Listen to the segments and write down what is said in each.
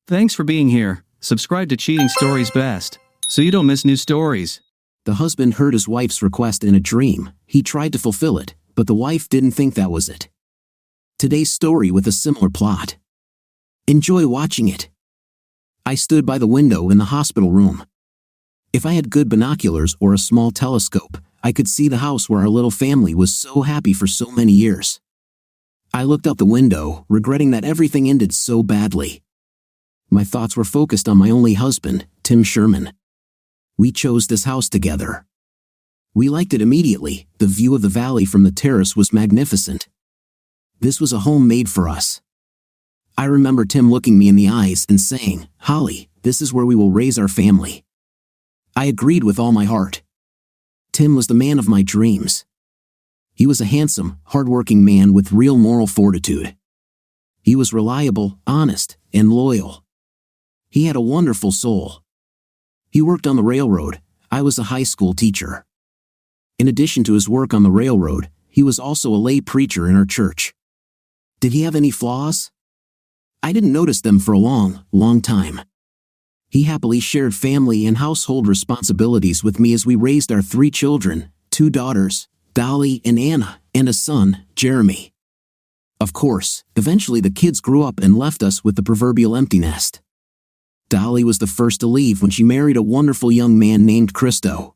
Thanks for being here. Subscribe to Cheating Stories Best, so you don't miss new stories. The husband heard his wife's request in a dream. He tried to fulfill it, but the wife didn't think that was it. Today's story with a similar plot. Enjoy watching it. I stood by the window in the hospital room. If I had good binoculars or a small telescope, I could see the house where our little family was so happy for so many years. I looked out the window, regretting that everything ended so badly. My thoughts were focused on my only husband, Tim Sherman. We chose this house together. We liked it immediately. The view of the valley from the terrace was magnificent. This was a home made for us. I remember Tim looking me in the eyes and saying, "Holly, this is where we will raise our family." I agreed with all my heart. Tim was the man of my dreams. He was a handsome, hardworking man with real moral fortitude. He was reliable, honest, and loyal. He had a wonderful soul. He worked on the railroad. I was a high school teacher. In addition to his work on the railroad, he was also a lay preacher in our church. Did he have any flaws? I didn't notice them for a long time. He happily shared family and household responsibilities with me as we raised our 3 children, 2 daughters, Dolly and Anna, and a son, Jeremy. Of course, eventually the kids grew up and left us with the proverbial empty nest. Dolly was the first to leave when she married a wonderful young man named Christo.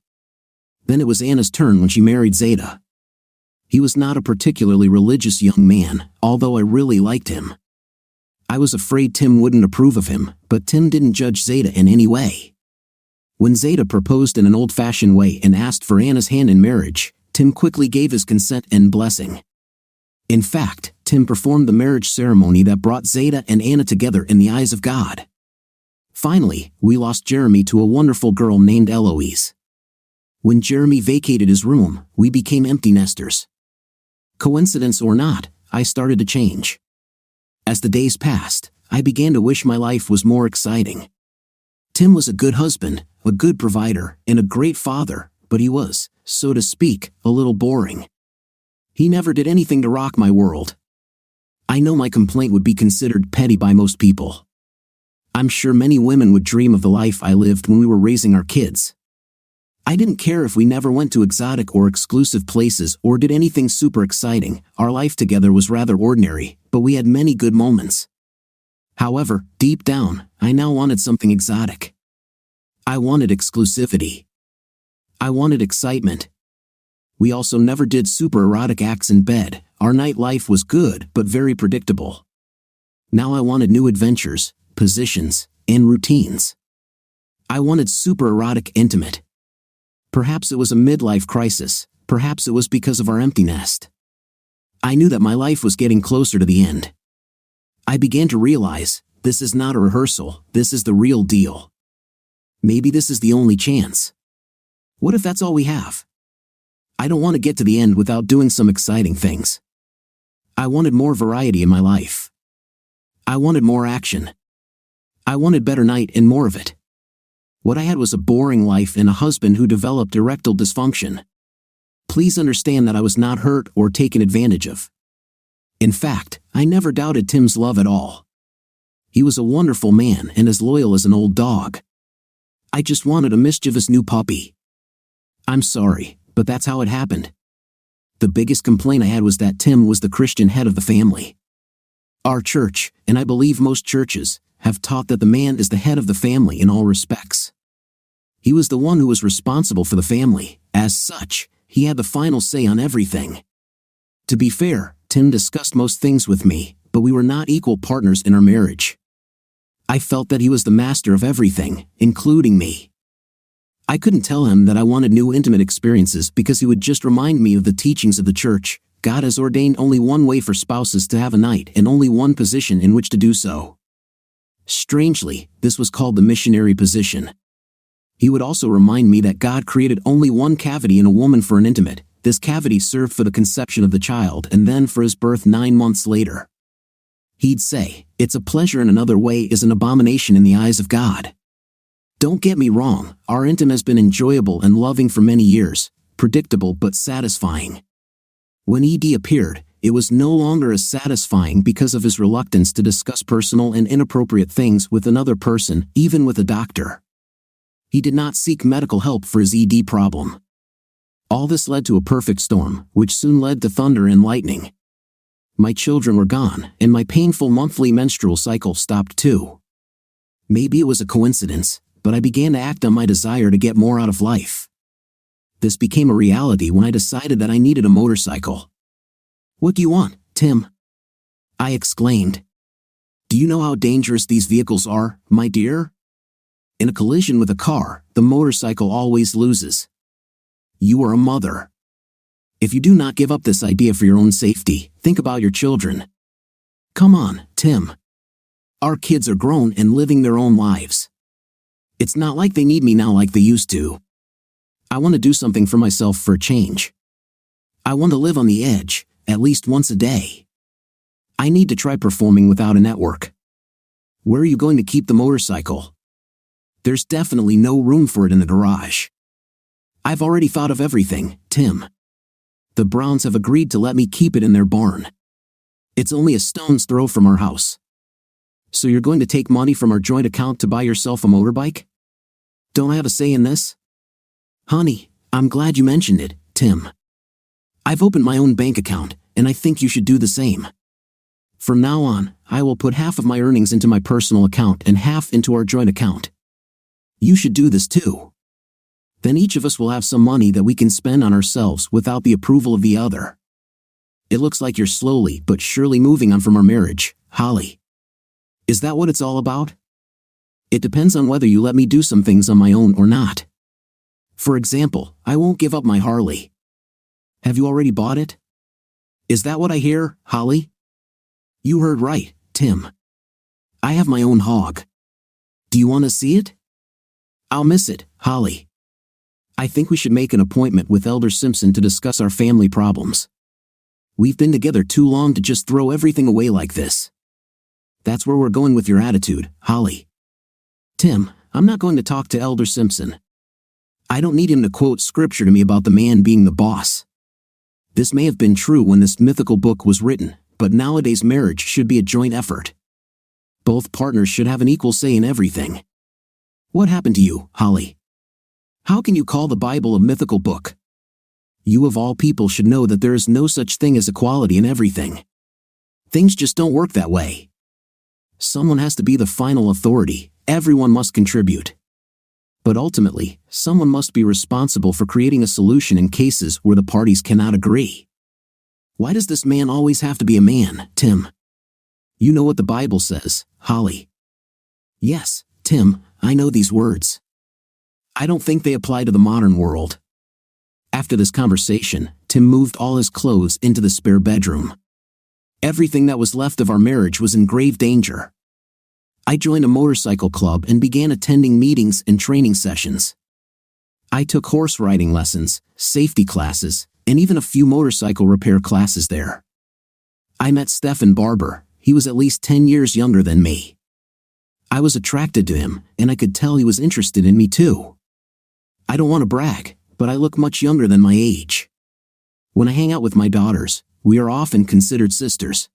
Then it was Anna's turn when she married Zeta. He was not a particularly religious young man, although I really liked him. I was afraid Tim wouldn't approve of him, but Tim didn't judge Zeta in any way. When Zeta proposed in an old-fashioned way and asked for Anna's hand in marriage, Tim quickly gave his consent and blessing. In fact, Tim performed the marriage ceremony that brought Zeta and Anna together in the eyes of God. Finally, we lost Jeremy to a wonderful girl named Eloise. When Jeremy vacated his room, we became empty nesters. Coincidence or not, I started to change. As the days passed, I began to wish my life was more exciting. Tim was a good husband, a good provider, and a great father, but he was, so to speak, a little boring. He never did anything to rock my world. I know my complaint would be considered petty by most people. I'm sure many women would dream of the life I lived when we were raising our kids. I didn't care if we never went to exotic or exclusive places or did anything super exciting. Our life together was rather ordinary, but we had many good moments. However, deep down, I now wanted something exotic. I wanted exclusivity. I wanted excitement. We also never did super erotic acts in bed. Our nightlife was good but very predictable. Now I wanted new adventures, positions, and routines. I wanted super erotic intimate. Perhaps it was a midlife crisis, perhaps it was because of our empty nest. I knew that my life was getting closer to the end. I began to realize, this is not a rehearsal, this is the real deal. Maybe this is the only chance. What if that's all we have? I don't want to get to the end without doing some exciting things. I wanted more variety in my life. I wanted more action. I wanted better night and more of it. What I had was a boring life and a husband who developed erectile dysfunction. Please understand that I was not hurt or taken advantage of. In fact, I never doubted Tim's love at all. He was a wonderful man and as loyal as an old dog. I just wanted a mischievous new puppy. I'm sorry, but that's how it happened. The biggest complaint I had was that Tim was the Christian head of the family. Our church, and I believe most churches, have taught that the man is the head of the family in all respects. He was the one who was responsible for the family. As such, he had the final say on everything. To be fair, Tim discussed most things with me, but we were not equal partners in our marriage. I felt that he was the master of everything, including me. I couldn't tell him that I wanted new intimate experiences because he would just remind me of the teachings of the church. God has ordained only one way for spouses to have a night and only one position in which to do so. Strangely, this was called the missionary position. He would also remind me that God created only one cavity in a woman for an intimate. This cavity served for the conception of the child and then for his birth 9 months later. He'd say, "It's a pleasure in another way is an abomination in the eyes of God." Don't get me wrong, our intimacy has been enjoyable and loving for many years, predictable but satisfying. When ED appeared, It was no longer as satisfying because of his reluctance to discuss personal and inappropriate things with another person, even with a doctor. He did not seek medical help for his ED problem. All this led to a perfect storm, which soon led to thunder and lightning. My children were gone, and my painful monthly menstrual cycle stopped too. Maybe it was a coincidence, but I began to act on my desire to get more out of life. This became a reality when I decided that I needed a motorcycle. "What do you want, Tim?" I exclaimed. "Do you know how dangerous these vehicles are, my dear? In a collision with a car, the motorcycle always loses. You are a mother. If you do not give up this idea for your own safety, think about your children. Come on, Tim. Our kids are grown and living their own lives. It's not like they need me now like they used to. I want to do something for myself for a change. I want to live on the edge, at least once a day. I need to try performing without a network. Where are you going to keep the motorcycle? There's definitely no room for it in the garage. I've already thought of everything, Tim. The Browns have agreed to let me keep it in their barn. It's only a stone's throw from our house. So you're going to take money from our joint account to buy yourself a motorbike? Don't I have a say in this? Honey, I'm glad you mentioned it, Tim. I've opened my own bank account, and I think you should do the same. From now on, I will put half of my earnings into my personal account and half into our joint account. You should do this too. Then each of us will have some money that we can spend on ourselves without the approval of the other. It looks like you're slowly but surely moving on from our marriage, Holly. Is that what it's all about? It depends on whether you let me do some things on my own or not. For example, I won't give up my Harley. Have you already bought it? Is that what I hear, Holly? You heard right, Tim. I have my own hog. Do you want to see it? I'll miss it, Holly. I think we should make an appointment with Elder Simpson to discuss our family problems. We've been together too long to just throw everything away like this. That's where we're going with your attitude, Holly. Tim, I'm not going to talk to Elder Simpson. I don't need him to quote scripture to me about the man being the boss. This may have been true when this mythical book was written, but nowadays marriage should be a joint effort. Both partners should have an equal say in everything. What happened to you, Holly? How can you call the Bible a mythical book? You of all people should know that there is no such thing as equality in everything. Things just don't work that way. Someone has to be the final authority, everyone must contribute. But ultimately, someone must be responsible for creating a solution in cases where the parties cannot agree. Why does this man always have to be a man, Tim? You know what the Bible says, Holly. Yes, Tim, I know these words. I don't think they apply to the modern world. After this conversation, Tim moved all his clothes into the spare bedroom. Everything that was left of our marriage was in grave danger. I joined a motorcycle club and began attending meetings and training sessions. I took horse riding lessons, safety classes, and even a few motorcycle repair classes there. I met Stephen Barber. He was at least 10 years younger than me. I was attracted to him, and I could tell he was interested in me too. I don't want to brag, but I look much younger than my age. When I hang out with my daughters, we are often considered sisters.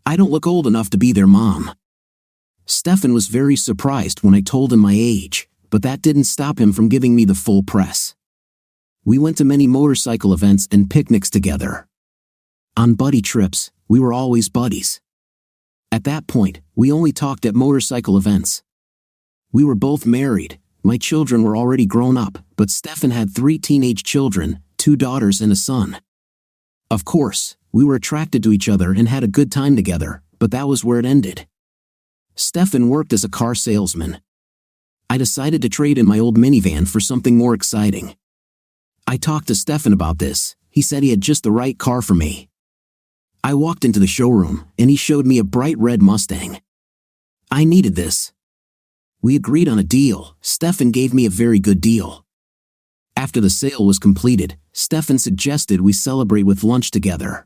I don't look old enough to be their mom. Stephen was very surprised when I told him my age, but that didn't stop him from giving me the full press. We went to many motorcycle events and picnics together. On buddy trips, we were always buddies. At that point, we only talked at motorcycle events. We were both married. My children were already grown up, but Stephen had 3 teenage children, 2 daughters and a son. Of course, we were attracted to each other and had a good time together, but that was where it ended. Stephen worked as a car salesman. I decided to trade in my old minivan for something more exciting. I talked to Stephen about this. He said he had just the right car for me. I walked into the showroom, and he showed me a bright red Mustang. I needed this. We agreed on a deal. Stephen gave me a very good deal. After the sale was completed, Stephen suggested we celebrate with lunch together.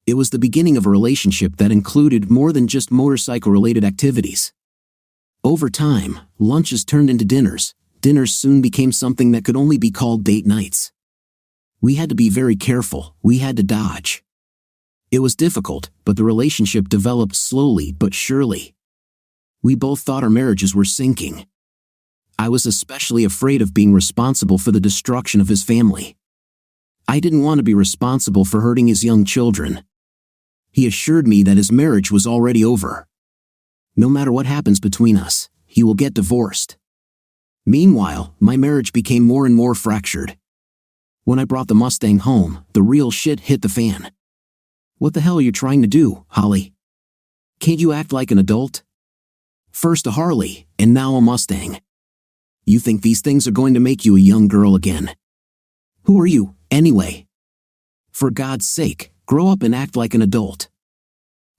It was the beginning of a relationship that included more than just motorcycle-related activities. Over time, lunches turned into dinners. Dinners soon became something that could only be called date nights. We had to be very careful. We had to dodge. It was difficult, but the relationship developed slowly but surely. We both thought our marriages were sinking. I was especially afraid of being responsible for the destruction of his family. I didn't want to be responsible for hurting his young children. He assured me that his marriage was already over. No matter what happens between us, he will get divorced. Meanwhile, my marriage became more and more fractured. When I brought the Mustang home, the real shit hit the fan. What the hell are you trying to do, Holly? Can't you act like an adult? First a Harley, and now a Mustang. You think these things are going to make you a young girl again? Who are you, anyway? For God's sake, grow up and act like an adult.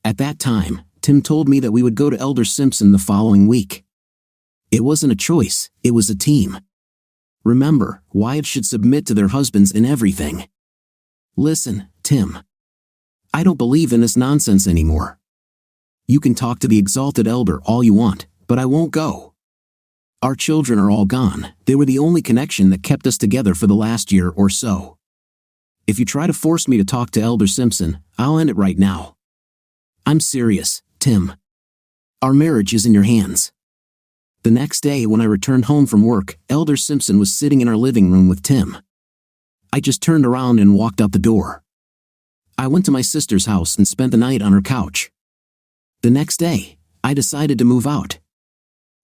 At that time, Tim told me that we would go to Elder Simpson the following week. It wasn't a choice, it was a team. Remember, wives should submit to their husbands in everything. Listen, Tim. I don't believe in this nonsense anymore. You can talk to the exalted elder all you want, but I won't go. Our children are all gone. They were the only connection that kept us together for the last year or so. If you try to force me to talk to Elder Simpson, I'll end it right now. I'm serious, Tim. Our marriage is in your hands. The next day when I returned home from work, Elder Simpson was sitting in our living room with Tim. I just turned around and walked out the door. I went to my sister's house and spent the night on her couch. The next day, I decided to move out.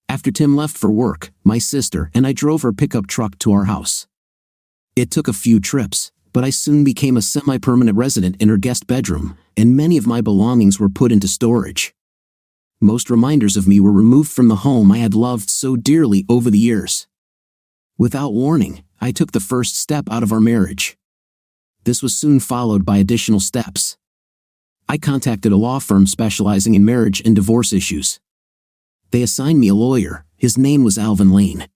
After Tim left for work, my sister and I drove her pickup truck to our house. It took a few trips, but I soon became a semi-permanent resident in her guest bedroom, and many of my belongings were put into storage. Most reminders of me were removed from the home I had loved so dearly over the years. Without warning, I took the first step out of our marriage. This was soon followed by additional steps. I contacted a law firm specializing in marriage and divorce issues. They assigned me a lawyer. His name was Alvin Lane.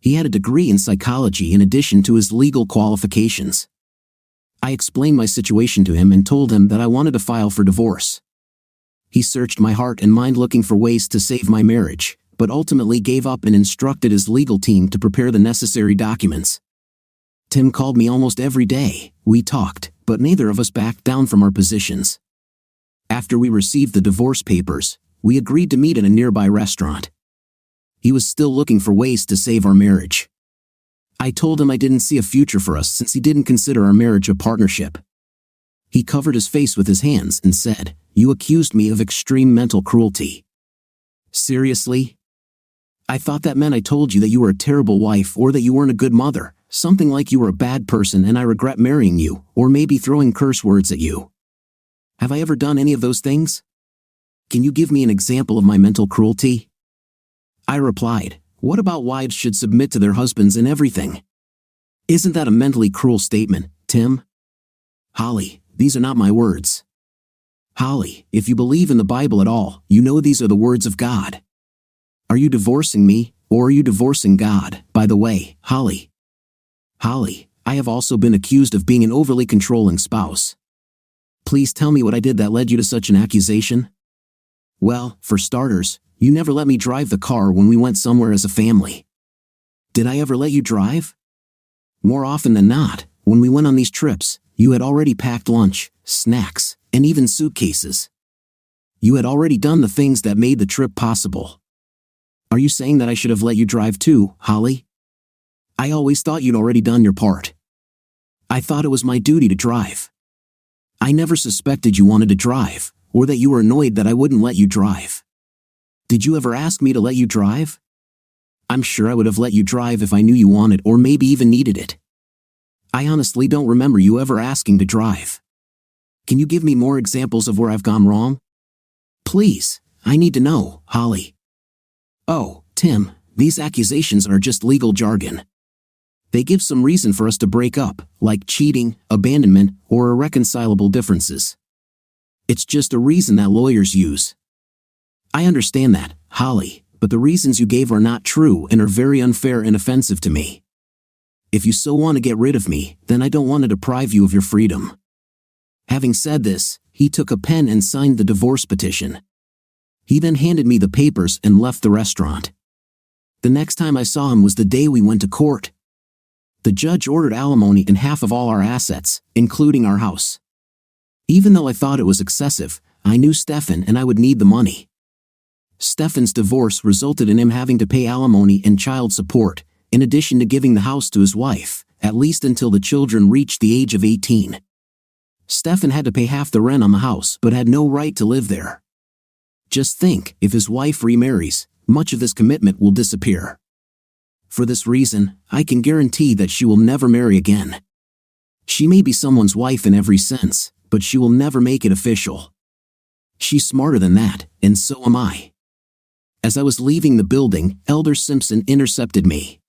He had a degree in psychology in addition to his legal qualifications. I explained my situation to him and told him that I wanted to file for divorce. He searched my heart and mind looking for ways to save my marriage, but ultimately gave up and instructed his legal team to prepare the necessary documents. Tim called me almost every day. We talked, but neither of us backed down from our positions. After we received the divorce papers, we agreed to meet in a nearby restaurant. He was still looking for ways to save our marriage. I told him I didn't see a future for us since he didn't consider our marriage a partnership. He covered his face with his hands and said, "You accused me of extreme mental cruelty." Seriously? I thought that meant I told you that you were a terrible wife or that you weren't a good mother, something like you were a bad person and I regret marrying you, or maybe throwing curse words at you. Have I ever done any of those things? Can you give me an example of my mental cruelty? I replied, "What about wives should submit to their husbands in everything? Isn't that a mentally cruel statement, Tim?" Holly, these are not my words. Holly, if you believe in the Bible at all, you know these are the words of God. Are you divorcing me, or are you divorcing God, by the way, Holly? Holly, I have also been accused of being an overly controlling spouse. Please tell me what I did that led you to such an accusation? Well, for starters, you never let me drive the car when we went somewhere as a family. Did I ever let you drive? More often than not, when we went on these trips, you had already packed lunch, snacks, and even suitcases. You had already done the things that made the trip possible. Are you saying that I should have let you drive too, Holly? I always thought you'd already done your part. I thought it was my duty to drive. I never suspected you wanted to drive, or that you were annoyed that I wouldn't let you drive. Did you ever ask me to let you drive? I'm sure I would have let you drive if I knew you wanted or maybe even needed it. I honestly don't remember you ever asking to drive. Can you give me more examples of where I've gone wrong? Please, I need to know, Holly. Oh, Tim, these accusations are just legal jargon. They give some reason for us to break up, like cheating, abandonment, or irreconcilable differences. It's just a reason that lawyers use. I understand that, Holly, but the reasons you gave are not true and are very unfair and offensive to me. If you so want to get rid of me, then I don't want to deprive you of your freedom. Having said this, he took a pen and signed the divorce petition. He then handed me the papers and left the restaurant. The next time I saw him was the day we went to court. The judge ordered alimony and half of all our assets, including our house. Even though I thought it was excessive, I knew Stefan and I would need the money. Stefan's divorce resulted in him having to pay alimony and child support, in addition to giving the house to his wife, at least until the children reached the age of 18. Stefan had to pay half the rent on the house but had no right to live there. Just think, if his wife remarries, much of this commitment will disappear. For this reason, I can guarantee that she will never marry again. She may be someone's wife in every sense, but she will never make it official. She's smarter than that, and so am I. As I was leaving the building, Elder Simpson intercepted me.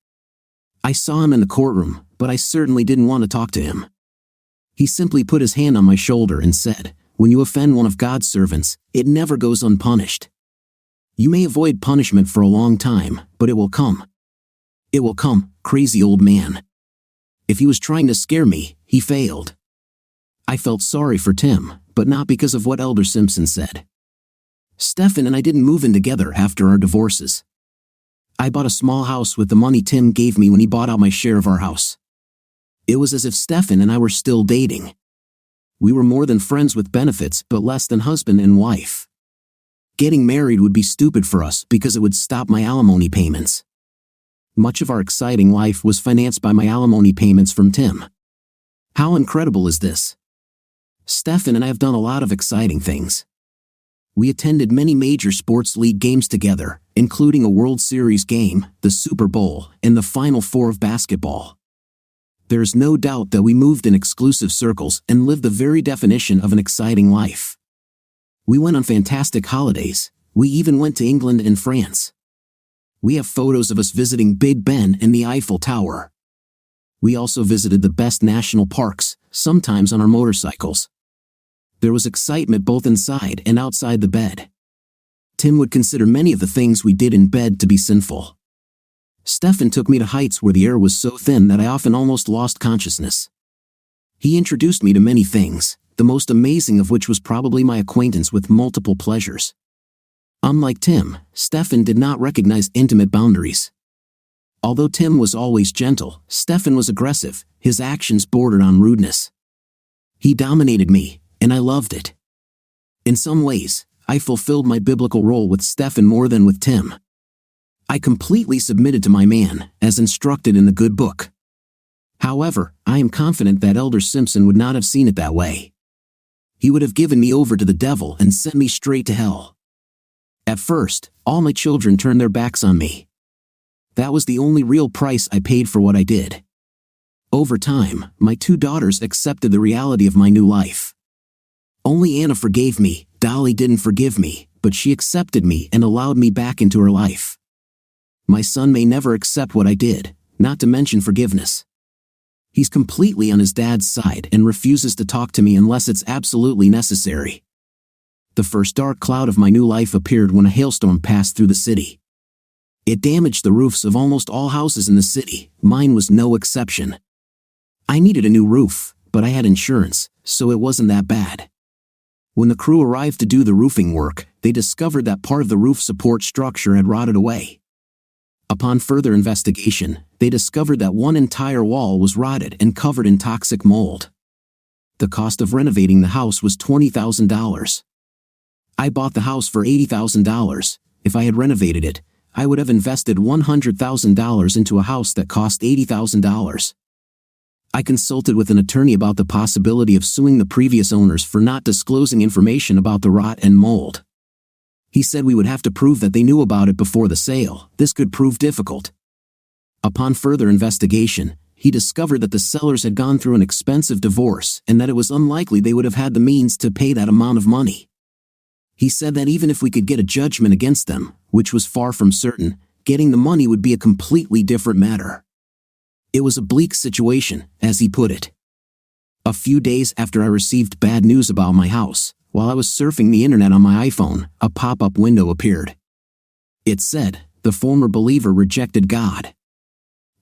I saw him in the courtroom, but I certainly didn't want to talk to him. He simply put his hand on my shoulder and said, "When you offend one of God's servants, it never goes unpunished. You may avoid punishment for a long time, but it will come. It will come, crazy old man." If he was trying to scare me, he failed. I felt sorry for Tim, but not because of what Elder Simpson said. Stefan and I didn't move in together after our divorces. I bought a small house with the money Tim gave me when he bought out my share of our house. It was as if Stefan and I were still dating. We were more than friends with benefits but less than husband and wife. Getting married would be stupid for us because it would stop my alimony payments. Much of our exciting life was financed by my alimony payments from Tim. How incredible is this? Stefan and I have done a lot of exciting things. We attended many major sports league games together, including a World Series game, the Super Bowl, and the Final Four of basketball. There is no doubt that we moved in exclusive circles and lived the very definition of an exciting life. We went on fantastic holidays. We even went to England and France. We have photos of us visiting Big Ben and the Eiffel Tower. We also visited the best national parks, sometimes on our motorcycles. There was excitement both inside and outside the bed. Tim would consider many of the things we did in bed to be sinful. Stefan took me to heights where the air was so thin that I often almost lost consciousness. He introduced me to many things, the most amazing of which was probably my acquaintance with multiple pleasures. Unlike Tim, Stefan did not recognize intimate boundaries. Although Tim was always gentle, Stefan was aggressive, his actions bordered on rudeness. He dominated me, and I loved it. In some ways, I fulfilled my biblical role with Stefan more than with Tim. I completely submitted to my man, as instructed in the good book. However, I am confident that Elder Simpson would not have seen it that way. He would have given me over to the devil and sent me straight to hell. At first, all my children turned their backs on me. That was the only real price I paid for what I did. Over time, my 2 daughters accepted the reality of my new life. Only Anna forgave me. Dolly didn't forgive me, but she accepted me and allowed me back into her life. My son may never accept what I did, not to mention forgiveness. He's completely on his dad's side and refuses to talk to me unless it's absolutely necessary. The first dark cloud of my new life appeared when a hailstorm passed through the city. It damaged the roofs of almost all houses in the city, mine was no exception. I needed a new roof, but I had insurance, so it wasn't that bad. When the crew arrived to do the roofing work, they discovered that part of the roof support structure had rotted away. Upon further investigation, they discovered that one entire wall was rotted and covered in toxic mold. The cost of renovating the house was $20,000. I bought the house for $80,000. If I had renovated it, I would have invested $100,000 into a house that cost $80,000. I consulted with an attorney about the possibility of suing the previous owners for not disclosing information about the rot and mold. He said we would have to prove that they knew about it before the sale. This could prove difficult. Upon further investigation, he discovered that the sellers had gone through an expensive divorce and that it was unlikely they would have had the means to pay that amount of money. He said that even if we could get a judgment against them, which was far from certain, getting the money would be a completely different matter. It was a bleak situation, as he put it. A few days after I received bad news about my house, while I was surfing the internet on my iPhone, a pop-up window appeared. It said, "The former believer rejected God.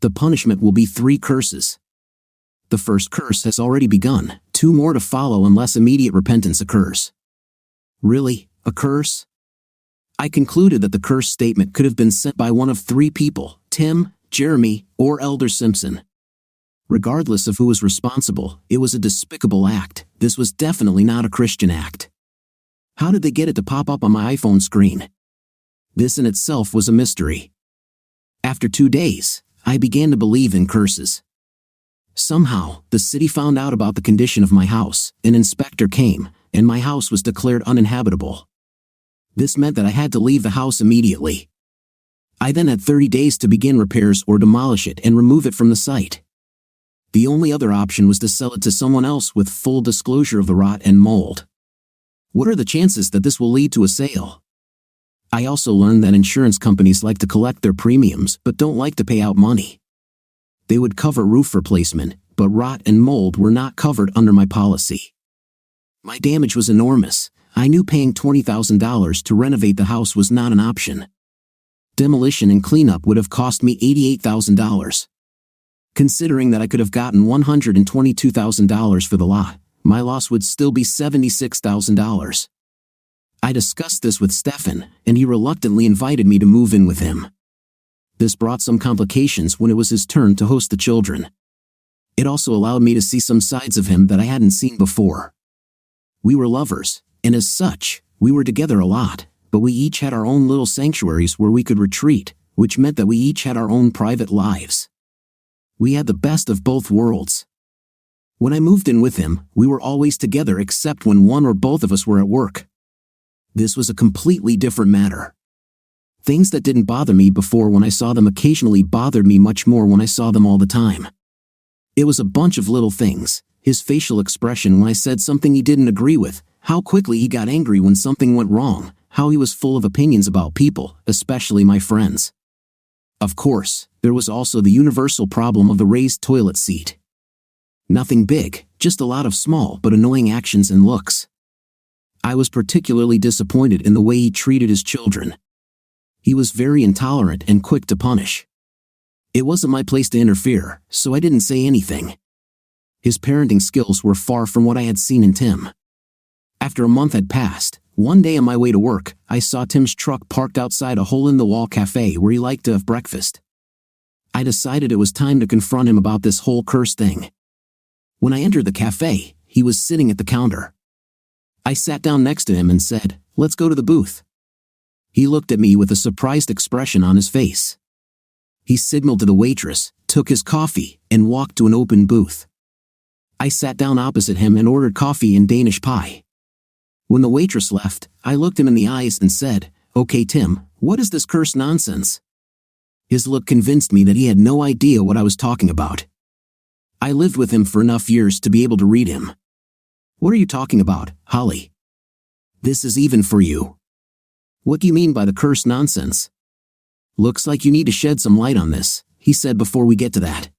The punishment will be 3 curses. The first curse has already begun, 2 more to follow unless immediate repentance occurs." Really, a curse? I concluded that the curse statement could have been sent by one of 3 people, Tim, Jeremy, or Elder Simpson. Regardless of who was responsible, it was a despicable act. This was definitely not a Christian act. How did they get it to pop up on my iPhone screen? This in itself was a mystery. After 2 days, I began to believe in curses. Somehow, the city found out about the condition of my house, an inspector came, and my house was declared uninhabitable. This meant that I had to leave the house immediately. I then had 30 days to begin repairs or demolish it and remove it from the site. The only other option was to sell it to someone else with full disclosure of the rot and mold. What are the chances that this will lead to a sale? I also learned that insurance companies like to collect their premiums but don't like to pay out money. They would cover roof replacement, but rot and mold were not covered under my policy. My damage was enormous. I knew paying $20,000 to renovate the house was not an option. Demolition and cleanup would have cost me $88,000. Considering that I could have gotten $122,000 for the lot, my loss would still be $76,000. I discussed this with Stefan, and he reluctantly invited me to move in with him. This brought some complications when it was his turn to host the children. It also allowed me to see some sides of him that I hadn't seen before. We were lovers, and as such, we were together a lot, but we each had our own little sanctuaries where we could retreat, which meant that we each had our own private lives. We had the best of both worlds. When I moved in with him, we were always together except when one or both of us were at work. This was a completely different matter. Things that didn't bother me before when I saw them occasionally bothered me much more when I saw them all the time. It was a bunch of little things: his facial expression when I said something he didn't agree with, how quickly he got angry when something went wrong, how he was full of opinions about people, especially my friends. Of course, there was also the universal problem of the raised toilet seat. Nothing big, just a lot of small but annoying actions and looks. I was particularly disappointed in the way he treated his children. He was very intolerant and quick to punish. It wasn't my place to interfere, so I didn't say anything. His parenting skills were far from what I had seen in Tim. After a month had passed, one day on my way to work, I saw Tim's truck parked outside a hole-in-the-wall cafe where he liked to have breakfast. I decided it was time to confront him about this whole curse thing. When I entered the cafe, he was sitting at the counter. I sat down next to him and said, "Let's go to the booth." He looked at me with a surprised expression on his face. He signaled to the waitress, took his coffee, and walked to an open booth. I sat down opposite him and ordered coffee and Danish pie. When the waitress left, I looked him in the eyes and said, "Okay, Tim, what is this curse nonsense?" His look convinced me that he had no idea what I was talking about. I lived with him for enough years to be able to read him. "What are you talking about, Holly? This is even for you. What do you mean by the curse nonsense? Looks like you need to shed some light on this," he said before we get to that.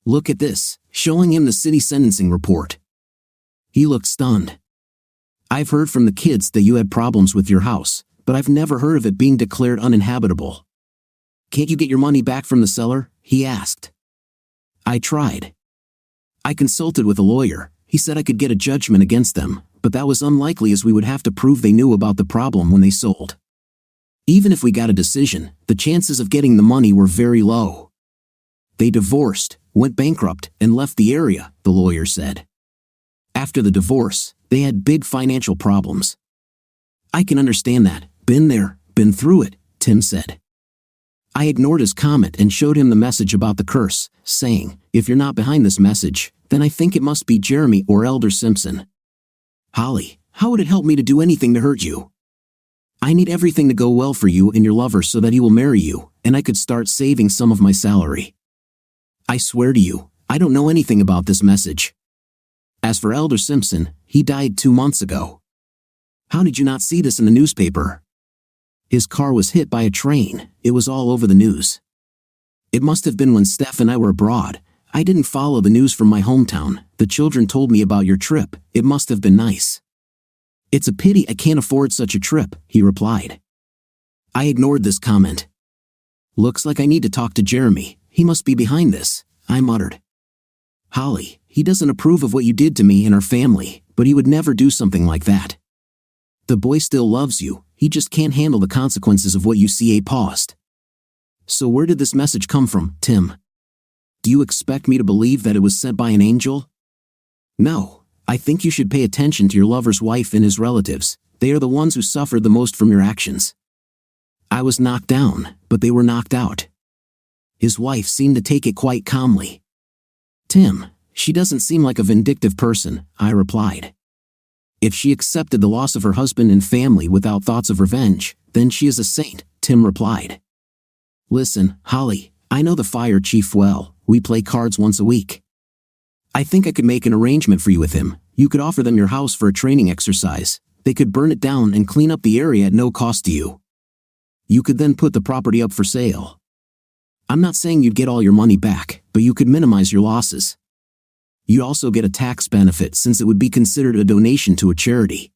"Look at this," showing him the city sentencing report. He looked stunned. "I've heard from the kids that you had problems with your house, but I've never heard of it being declared uninhabitable. Can't you get your money back from the seller?" he asked. I tried. I consulted with a lawyer. He said I could get a judgment against them, but that was unlikely as we would have to prove they knew about the problem when they sold. Even if we got a decision, the chances of getting the money were very low. They divorced, went bankrupt, and left the area, the lawyer said. After the divorce, they had big financial problems. "I can understand that. Been there, been through it," Tim said. I ignored his comment and showed him the message about the curse, saying, "If you're not behind this message, then I think it must be Jeremy or Elder Simpson." "Holly, how would it help me to do anything to hurt you? I need everything to go well for you and your lover so that he will marry you, and I could start saving some of my salary. I swear to you, I don't know anything about this message. As for Elder Simpson, he died 2 months ago. How did you not see this in the newspaper? His car was hit by a train. It was all over the news. It must have been when Steph and I were abroad. I didn't follow the news from my hometown. The children told me about your trip. It must have been nice." "It's a pity I can't afford such a trip," he replied. I ignored this comment. "Looks like I need to talk to Jeremy. He must be behind this," I muttered. "Holly, he doesn't approve of what you did to me and our family, but he would never do something like that. The boy still loves you, he just can't handle the consequences of what you see." Paused. "So where did this message come from, Tim?" Do you expect me to believe that it was sent by an angel? No, I think you should pay attention to your lover's wife and his relatives. They are the ones who suffered the most from your actions. I was knocked down, but they were knocked out. His wife seemed to take it quite calmly. Tim, she doesn't seem like a vindictive person, I replied. If she accepted the loss of her husband and family without thoughts of revenge, then she is a saint, Tim replied. Listen, Holly, I know the fire chief well. We play cards once a week. I think I could make an arrangement for you with him. You could offer them your house for a training exercise. They could burn it down and clean up the area at no cost to you. You could then put the property up for sale. I'm not saying you'd get all your money back, but you could minimize your losses. You'd also get a tax benefit since it would be considered a donation to a charity.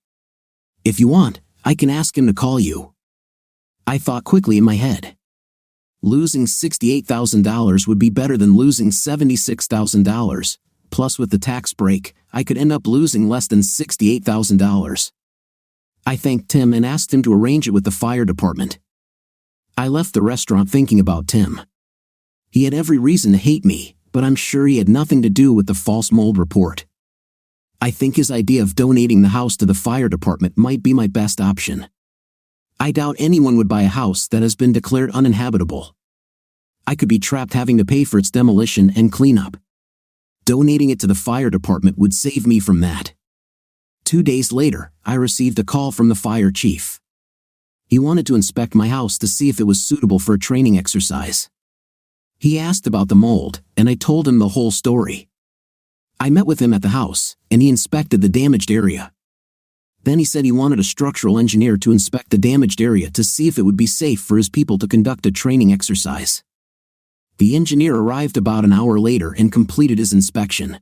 If you want, I can ask him to call you. I thought quickly in my head. Losing $68,000 would be better than losing $76,000, plus with the tax break, I could end up losing less than $68,000. I thanked Tim and asked him to arrange it with the fire department. I left the restaurant thinking about Tim. He had every reason to hate me, but I'm sure he had nothing to do with the false mold report. I think his idea of donating the house to the fire department might be my best option. I doubt anyone would buy a house that has been declared uninhabitable. I could be trapped having to pay for its demolition and cleanup. Donating it to the fire department would save me from that. 2 days later, I received a call from the fire chief. He wanted to inspect my house to see if it was suitable for a training exercise. He asked about the mold, and I told him the whole story. I met with him at the house, and he inspected the damaged area. Then he said he wanted a structural engineer to inspect the damaged area to see if it would be safe for his people to conduct a training exercise. The engineer arrived about an hour later and completed his inspection.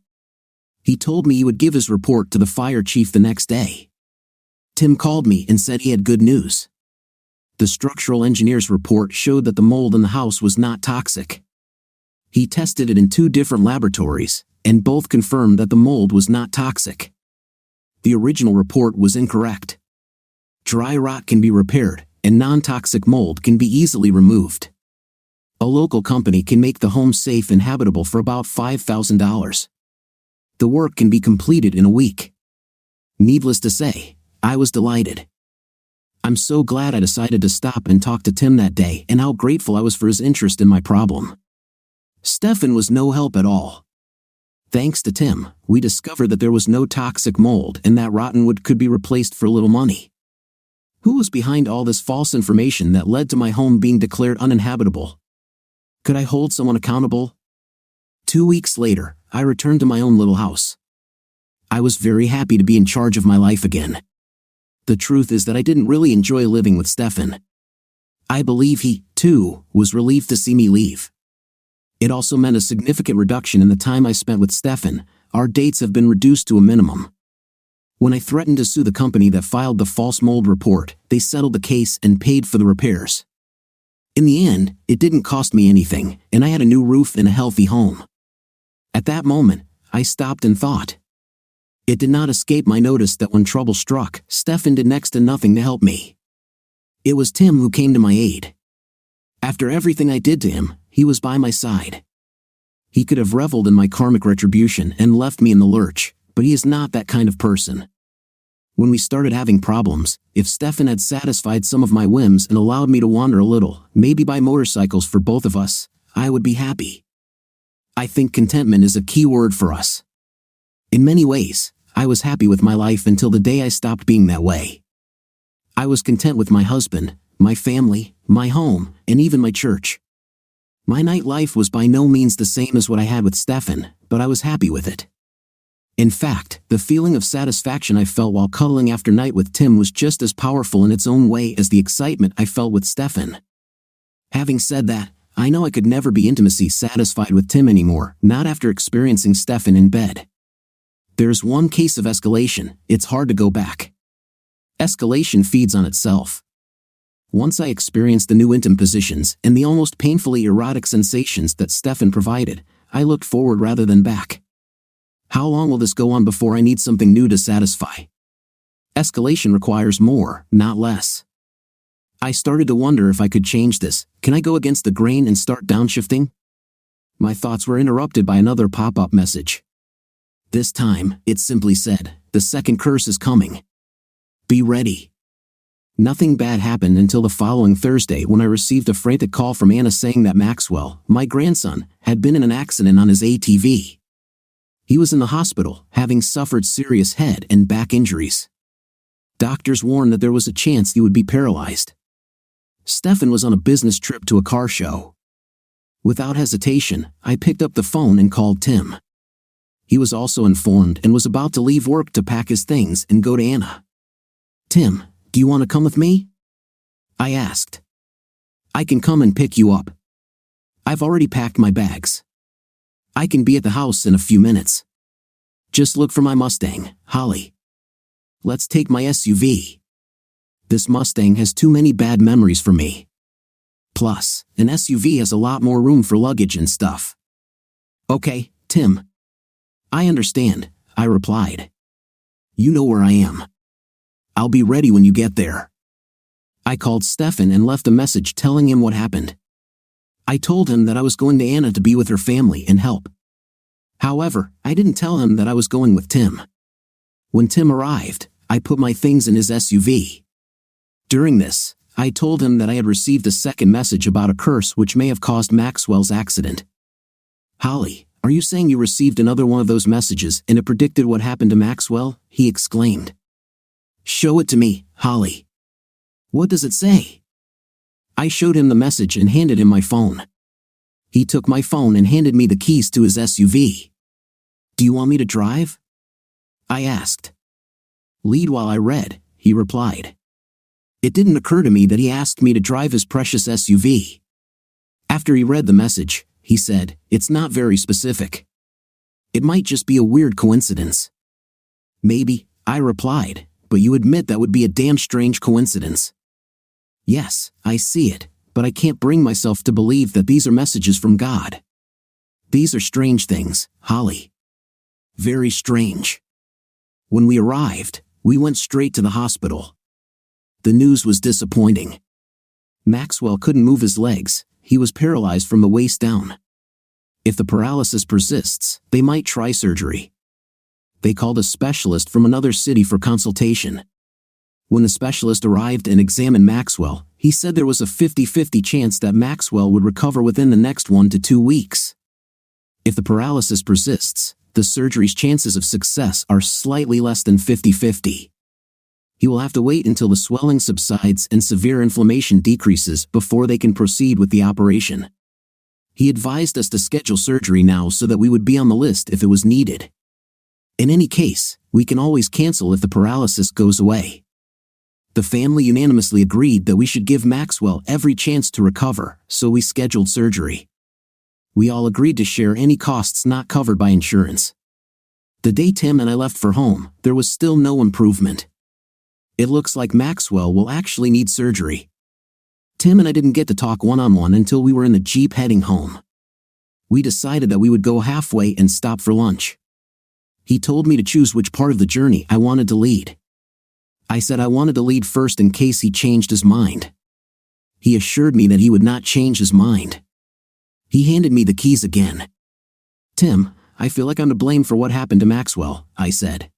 He told me he would give his report to the fire chief the next day. Tim called me and said he had good news. The structural engineer's report showed that the mold in the house was not toxic. He tested it in 2 different laboratories, and both confirmed that the mold was not toxic. The original report was incorrect. Dry rot can be repaired, and non-toxic mold can be easily removed. A local company can make the home safe and habitable for about $5,000. The work can be completed in a week. Needless to say, I was delighted. I'm so glad I decided to stop and talk to Tim that day and how grateful I was for his interest in my problem. Stefan was no help at all. Thanks to Tim, we discovered that there was no toxic mold and that rotten wood could be replaced for little money. Who was behind all this false information that led to my home being declared uninhabitable? Could I hold someone accountable? 2 weeks later, I returned to my own little house. I was very happy to be in charge of my life again. The truth is that I didn't really enjoy living with Stefan. I believe he, too, was relieved to see me leave. It also meant a significant reduction in the time I spent with Stefan. Our dates have been reduced to a minimum. When I threatened to sue the company that filed the false mold report, they settled the case and paid for the repairs. In the end, it didn't cost me anything, and I had a new roof and a healthy home. At that moment, I stopped and thought. It did not escape my notice that when trouble struck, Stefan did next to nothing to help me. It was Tim who came to my aid. After everything I did to him, he was by my side. He could have reveled in my karmic retribution and left me in the lurch, but he is not that kind of person. When we started having problems, if Stefan had satisfied some of my whims and allowed me to wander a little, maybe buy motorcycles for both of us, I would be happy. I think contentment is a key word for us. In many ways, I was happy with my life until the day I stopped being that way. I was content with my husband, my family, my home, and even my church. My nightlife was by no means the same as what I had with Stefan, but I was happy with it. In fact, the feeling of satisfaction I felt while cuddling after night with Tim was just as powerful in its own way as the excitement I felt with Stefan. Having said that, I know I could never be intimacy satisfied with Tim anymore, not after experiencing Stefan in bed. There's one case of escalation, it's hard to go back. Escalation feeds on itself. Once I experienced the new intim positions and the almost painfully erotic sensations that Stefan provided, I looked forward rather than back. How long will this go on before I need something new to satisfy? Escalation requires more, not less. I started to wonder if I could change this. Can I go against the grain and start downshifting? My thoughts were interrupted by another pop-up message. This time, it simply said, "The second curse is coming. Be ready." Nothing bad happened until the following Thursday when I received a frantic call from Anna saying that Maxwell, my grandson, had been in an accident on his ATV. He was in the hospital, having suffered serious head and back injuries. Doctors warned that there was a chance he would be paralyzed. Stefan was on a business trip to a car show. Without hesitation, I picked up the phone and called Tim. He was also informed and was about to leave work to pack his things and go to Anna. "Tim, do you want to come with me?" I asked. "I can come and pick you up. I've already packed my bags. I can be at the house in a few minutes. Just look for my Mustang, Holly. Let's take my SUV. This Mustang has too many bad memories for me. Plus, an SUV has a lot more room for luggage and stuff." "Okay, Tim. I understand," I replied. "You know where I am. I'll be ready when you get there." I called Stefan and left a message telling him what happened. I told him that I was going to Anna to be with her family and help. However, I didn't tell him that I was going with Tim. When Tim arrived, I put my things in his SUV. During this, I told him that I had received a second message about a curse which may have caused Maxwell's accident. "Holly, are you saying you received another one of those messages and it predicted what happened to Maxwell?" he exclaimed. "Show it to me, Holly. What does it say?" I showed him the message and handed him my phone. He took my phone and handed me the keys to his SUV. "Do you want me to drive?" I asked. "Lead while I read," he replied. It didn't occur to me that he asked me to drive his precious SUV. After he read the message, he said, "It's not very specific. It might just be a weird coincidence." "Maybe," I replied, "but you admit that would be a damn strange coincidence." "Yes, I see it, but I can't bring myself to believe that these are messages from God. These are strange things, Holly. Very strange." When we arrived, we went straight to the hospital. The news was disappointing. Maxwell couldn't move his legs, he was paralyzed from the waist down. If the paralysis persists, they might try surgery. They called a specialist from another city for consultation. When the specialist arrived and examined Maxwell, he said there was a 50-50 chance that Maxwell would recover within the next 1 to 2 weeks. If the paralysis persists, the surgery's chances of success are slightly less than 50-50. He will have to wait until the swelling subsides and severe inflammation decreases before they can proceed with the operation. He advised us to schedule surgery now so that we would be on the list if it was needed. In any case, we can always cancel if the paralysis goes away. The family unanimously agreed that we should give Maxwell every chance to recover, so we scheduled surgery. We all agreed to share any costs not covered by insurance. The day Tim and I left for home, there was still no improvement. It looks like Maxwell will actually need surgery. Tim and I didn't get to talk one-on-one until we were in the Jeep heading home. We decided that we would go halfway and stop for lunch. He told me to choose which part of the journey I wanted to lead. I said I wanted to lead first in case he changed his mind. He assured me that he would not change his mind. He handed me the keys again. "Tim, I feel like I'm to blame for what happened to Maxwell," I said.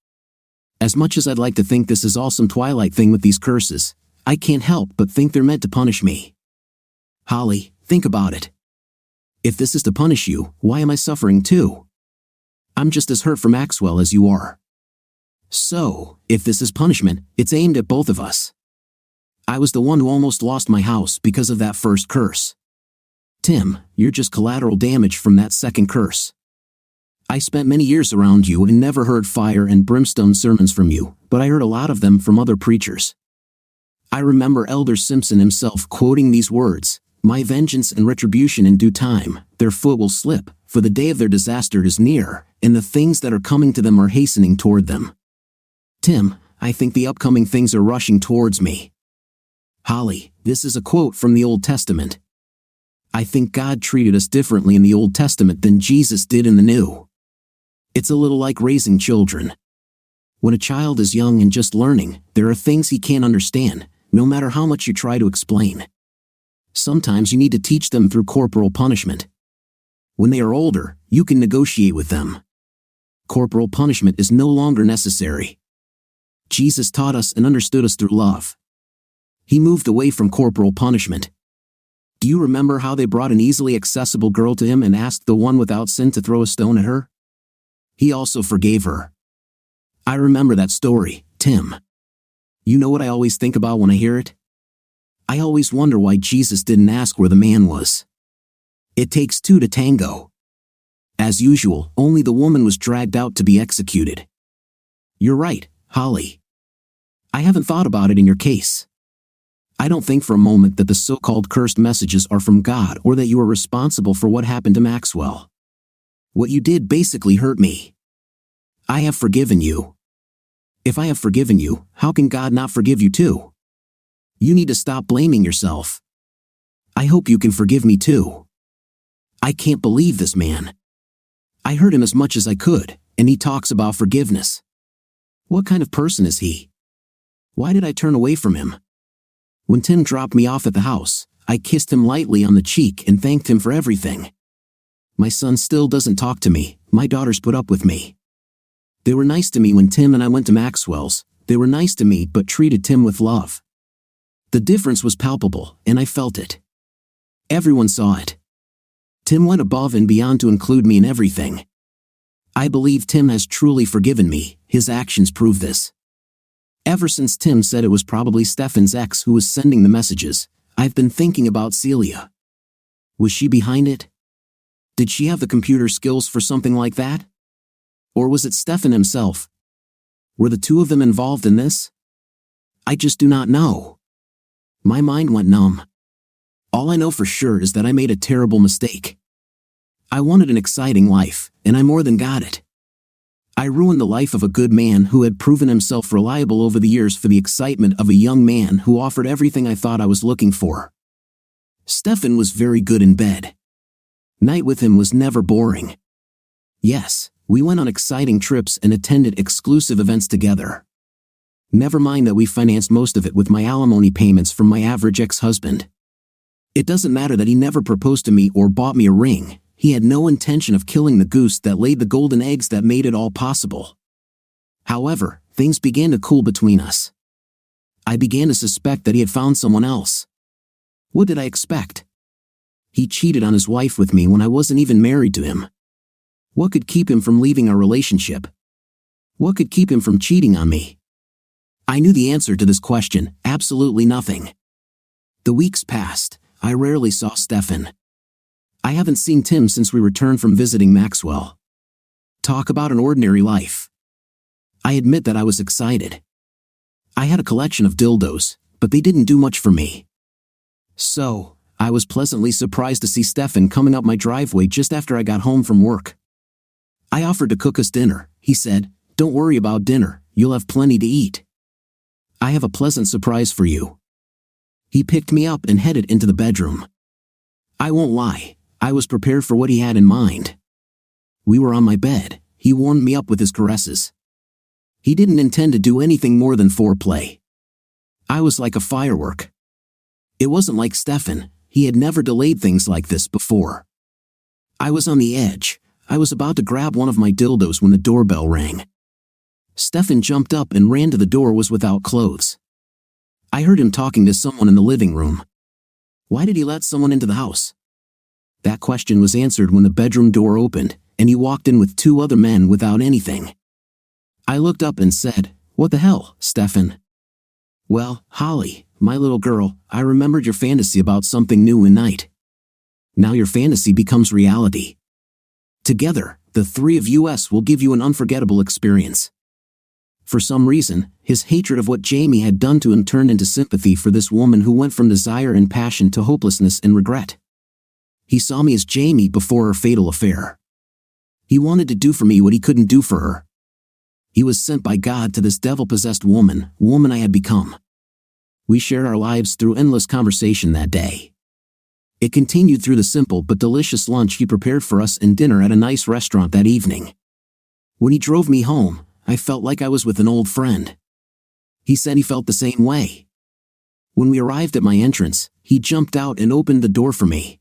"As much as I'd like to think this is all some Twilight thing with these curses, I can't help but think they're meant to punish me. Holly, think about it. If this is to punish you, why am I suffering too? I'm just as hurt for Maxwell as you are. So, if this is punishment, it's aimed at both of us. I was the one who almost lost my house because of that first curse. Tim, you're just collateral damage from that second curse. I spent many years around you and never heard fire and brimstone sermons from you, but I heard a lot of them from other preachers. I remember Elder Simpson himself quoting these words, "My vengeance and retribution in due time, their foot will slip, for the day of their disaster is near, and the things that are coming to them are hastening toward them." Tim, I think the upcoming things are rushing towards me. Holly, this is a quote from the Old Testament. I think God treated us differently in the Old Testament than Jesus did in the New. It's a little like raising children. When a child is young and just learning, there are things he can't understand, no matter how much you try to explain. Sometimes you need to teach them through corporal punishment. When they are older, you can negotiate with them. Corporal punishment is no longer necessary. Jesus taught us and understood us through love. He moved away from corporal punishment. Do you remember how they brought an easily accessible girl to him and asked the one without sin to throw a stone at her? He also forgave her. I remember that story, Tim. You know what I always think about when I hear it? I always wonder why Jesus didn't ask where the man was. It takes two to tango. As usual, only the woman was dragged out to be executed. You're right, Holly. I haven't thought about it in your case. I don't think for a moment that the so-called cursed messages are from God or that you are responsible for what happened to Maxwell. What you did basically hurt me. I have forgiven you. If I have forgiven you, how can God not forgive you too? You need to stop blaming yourself. I hope you can forgive me too. I can't believe this man. I heard him as much as I could, and he talks about forgiveness. What kind of person is he? Why did I turn away from him? When Tim dropped me off at the house, I kissed him lightly on the cheek and thanked him for everything. My son still doesn't talk to me, my daughters put up with me. They were nice to me when Tim and I went to Maxwell's, they were nice to me but treated Tim with love. The difference was palpable, and I felt it. Everyone saw it. Tim went above and beyond to include me in everything. I believe Tim has truly forgiven me, his actions prove this. Ever since Tim said it was probably Stefan's ex who was sending the messages, I've been thinking about Celia. Was she behind it? Did she have the computer skills for something like that? Or was it Stefan himself? Were the two of them involved in this? I just do not know. My mind went numb. All I know for sure is that I made a terrible mistake. I wanted an exciting life, and I more than got it. I ruined the life of a good man who had proven himself reliable over the years for the excitement of a young man who offered everything I thought I was looking for. Stefan was very good in bed. Night with him was never boring. Yes, we went on exciting trips and attended exclusive events together. Never mind that we financed most of it with my alimony payments from my average ex-husband. It doesn't matter that he never proposed to me or bought me a ring. He had no intention of killing the goose that laid the golden eggs that made it all possible. However, things began to cool between us. I began to suspect that he had found someone else. What did I expect? He cheated on his wife with me when I wasn't even married to him. What could keep him from leaving our relationship? What could keep him from cheating on me? I knew the answer to this question, absolutely nothing. The weeks passed. I rarely saw Stefan. I haven't seen Tim since we returned from visiting Maxwell. Talk about an ordinary life. I admit that I was excited. I had a collection of dildos, but they didn't do much for me. So, I was pleasantly surprised to see Stefan coming up my driveway just after I got home from work. I offered to cook us dinner. He said, "Don't worry about dinner, you'll have plenty to eat. I have a pleasant surprise for you." He picked me up and headed into the bedroom. I won't lie, I was prepared for what he had in mind. We were on my bed, he warmed me up with his caresses. He didn't intend to do anything more than foreplay. I was like a firework. It wasn't like Stefan, he had never delayed things like this before. I was on the edge, I was about to grab one of my dildos when the doorbell rang. Stefan jumped up and ran to the door was without clothes. I heard him talking to someone in the living room. Why did he let someone into the house? That question was answered when the bedroom door opened, and he walked in with two other men without anything. I looked up and said, "What the hell, Stefan?" "Well, Holly, my little girl, I remembered your fantasy about something new in night. Now your fantasy becomes reality. Together, the three of us will give you an unforgettable experience." For some reason, his hatred of what Jamie had done to him turned into sympathy for this woman who went from desire and passion to hopelessness and regret. He saw me as Jamie before her fatal affair. He wanted to do for me what he couldn't do for her. He was sent by God to this devil-possessed woman I had become. We shared our lives through endless conversation that day. It continued through the simple but delicious lunch he prepared for us and dinner at a nice restaurant that evening. When he drove me home, I felt like I was with an old friend. He said he felt the same way. When we arrived at my entrance, he jumped out and opened the door for me.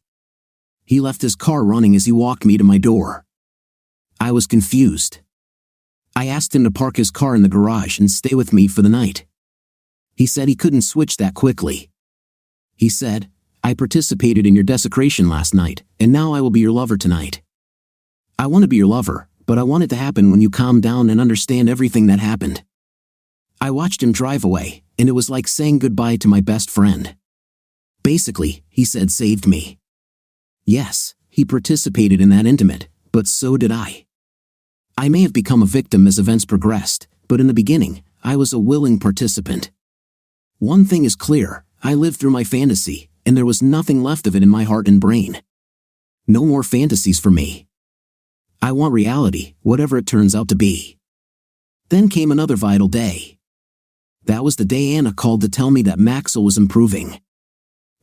He left his car running as he walked me to my door. I was confused. I asked him to park his car in the garage and stay with me for the night. He said he couldn't switch that quickly. He said, "I participated in your desecration last night, and now I will be your lover tonight. I want to be your lover, but I want it to happen when you calm down and understand everything that happened." I watched him drive away, and it was like saying goodbye to my best friend. Basically, he said saved me. Yes, he participated in that intimate, but so did I. I may have become a victim as events progressed, but in the beginning, I was a willing participant. One thing is clear, I lived through my fantasy, and there was nothing left of it in my heart and brain. No more fantasies for me. I want reality, whatever it turns out to be. Then came another vital day. That was the day Anna called to tell me that Maxwell was improving.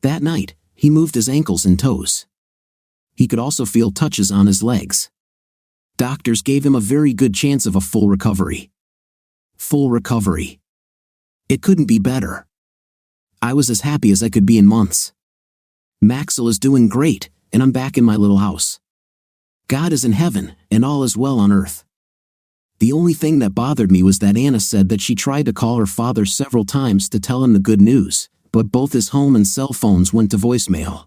That night, he moved his ankles and toes. He could also feel touches on his legs. Doctors gave him a very good chance of a full recovery. Full recovery. It couldn't be better. I was as happy as I could be in months. Maxwell is doing great, and I'm back in my little house. God is in heaven, and all is well on earth. The only thing that bothered me was that Anna said that she tried to call her father several times to tell him the good news, but both his home and cell phones went to voicemail.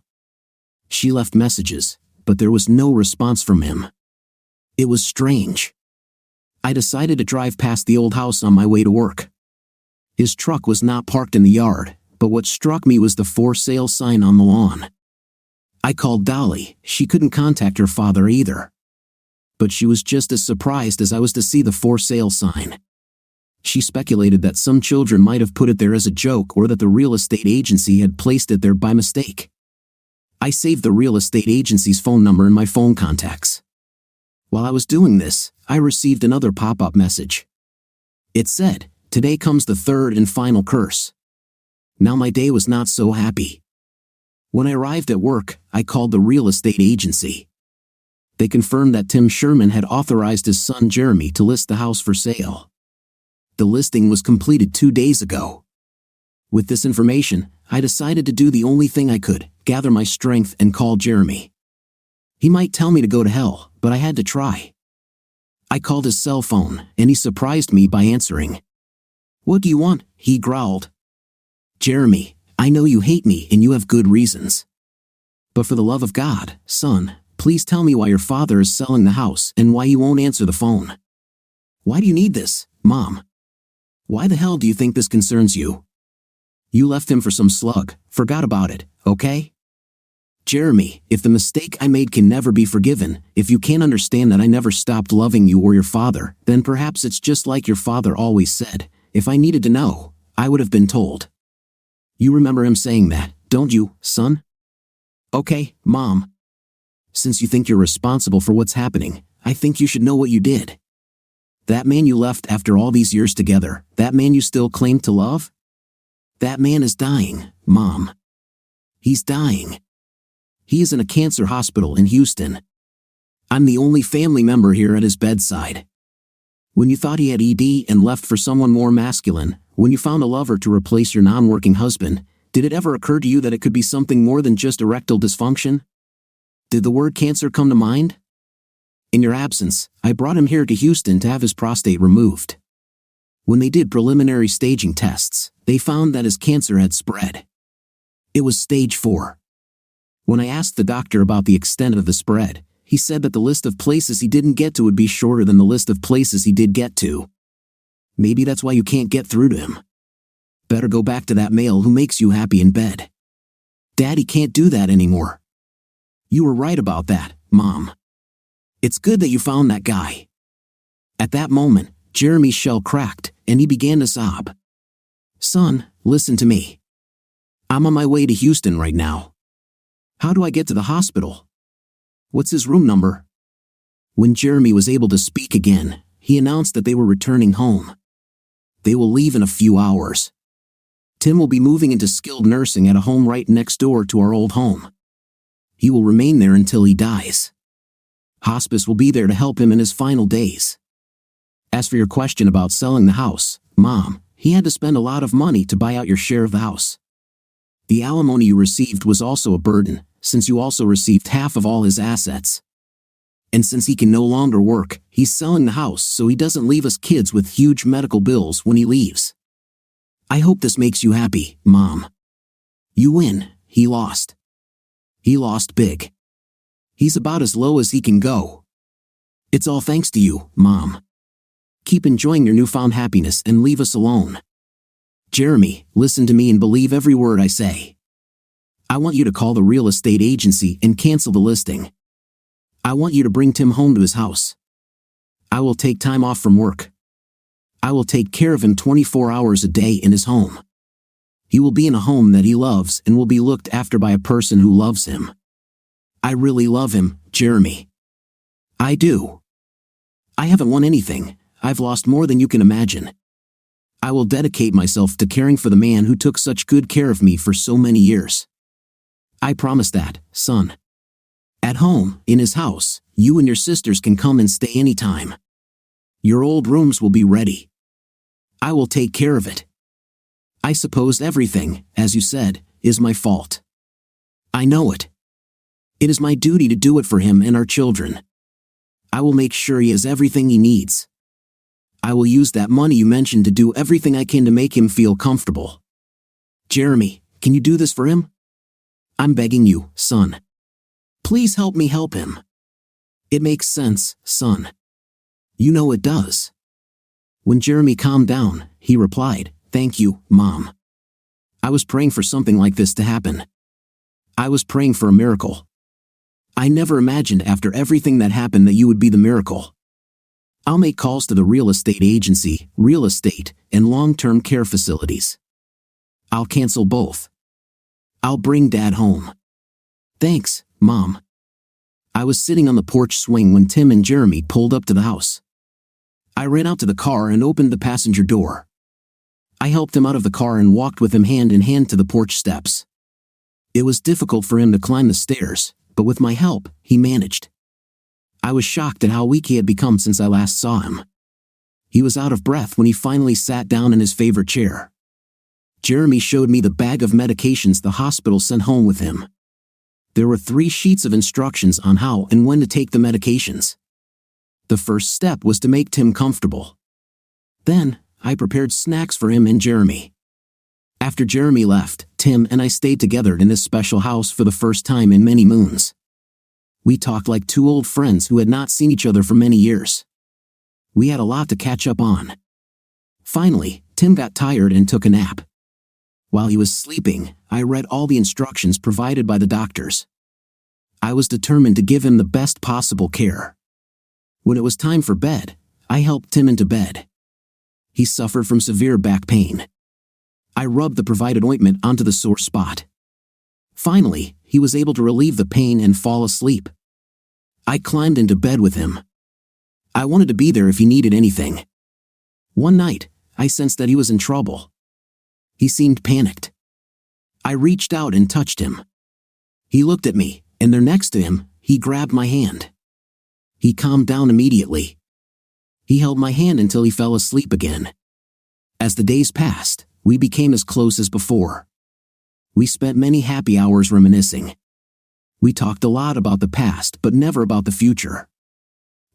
She left messages, but there was no response from him. It was strange. I decided to drive past the old house on my way to work. His truck was not parked in the yard, but what struck me was the for sale sign on the lawn. I called Dolly. She couldn't contact her father either. But she was just as surprised as I was to see the for sale sign. She speculated that some children might have put it there as a joke or that the real estate agency had placed it there by mistake. I saved the real estate agency's phone number in my phone contacts. While I was doing this, I received another pop-up message. It said, "Today comes the third and final curse." Now my day was not so happy. When I arrived at work, I called the real estate agency. They confirmed that Tim Sherman had authorized his son Jeremy to list the house for sale. The listing was completed 2 days ago. With this information, I decided to do the only thing I could, gather my strength and call Jeremy. He might tell me to go to hell, but I had to try. I called his cell phone, and he surprised me by answering. "What do you want?" he growled. "Jeremy, I know you hate me and you have good reasons. But for the love of God, son, please tell me why your father is selling the house and why he won't answer the phone. Why do you need this, Mom? Why the hell do you think this concerns you? You left him for some slug, forgot about it, okay? Jeremy, if the mistake I made can never be forgiven, if you can't understand that I never stopped loving you or your father, then perhaps it's just like your father always said, if I needed to know, I would have been told. You remember him saying that, don't you, son? Okay, Mom. Since you think you're responsible for what's happening, I think you should know what you did. That man you left after all these years together, that man you still claim to love? That man is dying, Mom. He's dying. He is in a cancer hospital in Houston. I'm the only family member here at his bedside. When you thought he had ED and left for someone more masculine, when you found a lover to replace your non-working husband, did it ever occur to you that it could be something more than just erectile dysfunction? Did the word cancer come to mind? In your absence, I brought him here to Houston to have his prostate removed. When they did preliminary staging tests, they found that his cancer had spread. It was stage 4. When I asked the doctor about the extent of the spread, he said that the list of places he didn't get to would be shorter than the list of places he did get to. Maybe that's why you can't get through to him. Better go back to that male who makes you happy in bed. Daddy can't do that anymore. You were right about that, Mom. It's good that you found that guy. At that moment, Jeremy's shell cracked, and he began to sob. Son, listen to me. I'm on my way to Houston right now. How do I get to the hospital? What's his room number? When Jeremy was able to speak again, he announced that they were returning home. They will leave in a few hours. Tim will be moving into skilled nursing at a home right next door to our old home. He will remain there until he dies. Hospice will be there to help him in his final days. As for your question about selling the house, Mom, he had to spend a lot of money to buy out your share of the house. The alimony you received was also a burden, since you also received half of all his assets. And since he can no longer work, he's selling the house so he doesn't leave us kids with huge medical bills when he leaves. I hope this makes you happy, Mom. You win, he lost. He lost big. He's about as low as he can go. It's all thanks to you, Mom. Keep enjoying your newfound happiness and leave us alone. Jeremy, listen to me and believe every word I say. I want you to call the real estate agency and cancel the listing. I want you to bring Tim home to his house. I will take time off from work. I will take care of him 24 hours a day in his home. He will be in a home that he loves and will be looked after by a person who loves him. I really love him, Jeremy. I do. I haven't won anything. I've lost more than you can imagine. I will dedicate myself to caring for the man who took such good care of me for so many years. I promise that, son. At home, in his house, you and your sisters can come and stay anytime. Your old rooms will be ready. I will take care of it. I suppose everything, as you said, is my fault. I know it. It is my duty to do it for him and our children. I will make sure he has everything he needs. I will use that money you mentioned to do everything I can to make him feel comfortable. Jeremy, can you do this for him? I'm begging you, son. Please help me help him. It makes sense, son. You know it does. When Jeremy calmed down, he replied, "Thank you, Mom. I was praying for something like this to happen. I was praying for a miracle. I never imagined after everything that happened that you would be the miracle. I'll make calls to the real estate agency, real estate, and long-term care facilities. I'll cancel both. I'll bring Dad home. Thanks, Mom." I was sitting on the porch swing when Tim and Jeremy pulled up to the house. I ran out to the car and opened the passenger door. I helped him out of the car and walked with him hand in hand to the porch steps. It was difficult for him to climb the stairs, but with my help, he managed. I was shocked at how weak he had become since I last saw him. He was out of breath when he finally sat down in his favorite chair. Jeremy showed me the bag of medications the hospital sent home with him. There were 3 sheets of instructions on how and when to take the medications. The first step was to make Tim comfortable. Then, I prepared snacks for him and Jeremy. After Jeremy left, Tim and I stayed together in this special house for the first time in many moons. We talked like 2 old friends who had not seen each other for many years. We had a lot to catch up on. Finally, Tim got tired and took a nap. While he was sleeping, I read all the instructions provided by the doctors. I was determined to give him the best possible care. When it was time for bed, I helped Tim into bed. He suffered from severe back pain. I rubbed the provided ointment onto the sore spot. Finally, he was able to relieve the pain and fall asleep. I climbed into bed with him. I wanted to be there if he needed anything. One night, I sensed that he was in trouble. He seemed panicked. I reached out and touched him. He looked at me, and there next to him, he grabbed my hand. He calmed down immediately. He held my hand until he fell asleep again. As the days passed, we became as close as before. We spent many happy hours reminiscing. We talked a lot about the past but never about the future.